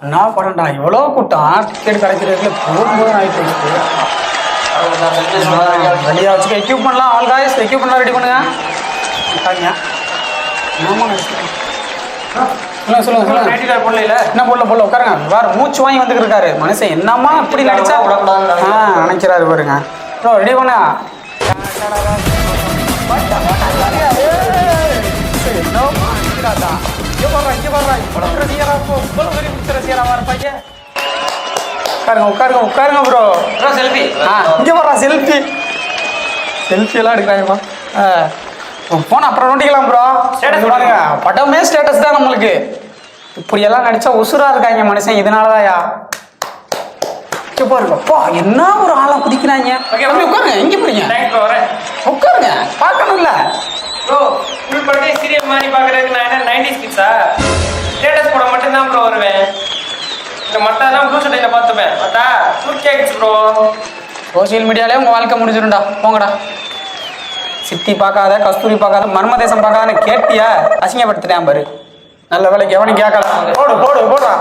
என்ன பண்ணண்டா இவ்வளோ கூட்டம் டிக்கெட் கிடைக்கிறதுல போகும்போது ஆகிட்டு இருக்கு. ரெடியாக வச்சுக்க எக்யூப்மெண்ட்லாம் ஆல் காய்ஸ் எக்யூப்மெண்ட்லாம் ரெடி பண்ணுங்க. சொல்லுங்க என்ன போடல உட்காருங்க. வேறு மூச்சு வாங்கி வந்துட்டு இருக்காரு மனுஷன். என்னம்மா இப்படி நடிச்சா நினைக்கிறாரு பாருங்க. ப்ரோ ரெடி பண்ண உட்காருங்க ப்ரோ. செல்ஃபி இங்கே வர்றா செல்ஃபி எல்லாம் எடுக்கிறாங்கம்மா. போன அப்புறம் நோட்டிக்கலாம் ப்ரோ. பாருங்க படமே ஸ்டேட்டஸ் தான் நம்மளுக்கு. இப்படியெல்லாம் நடிச்சா உசுரா இருக்காங்க மனுஷன். இதனாலதான்யா பாருங்கப்பா என்ன ஒரு ஆளா குதிக்கிறாங்க. உட்காருங்க எங்க போறீங்க? உட்காருங்க பார்க்கணும்ல ப்ரோ. ஃபுல் படத்தை சீரியல் மாதிரி பார்க்கறதுக்கு நான் என்ன 90s கிட்ஸா? ஸ்டேட்டஸ் போட மட்டும் தான் ப்ரோ வருவேன். இந்த மட்டா தான் ப்ளூ சட்டையில பார்த்துப்பேன். மட்டா ஃபுல் கேக்ஸ் ப்ரோ. சோசியல் மீடியாலே உங்க வாழ்க்கை முடிஞ்சிடும்டா. போங்கடா. சித்தி பார்க்காத கஸ்தூரி பார்க்காத மர்ம தேசம் பார்க்காதன்னு கேட்டியா? அசிங்கப்படுத்திட்டேன் பாரு. நல்ல வேலைக்கு எவனும் கேட்கலாம். போடுறா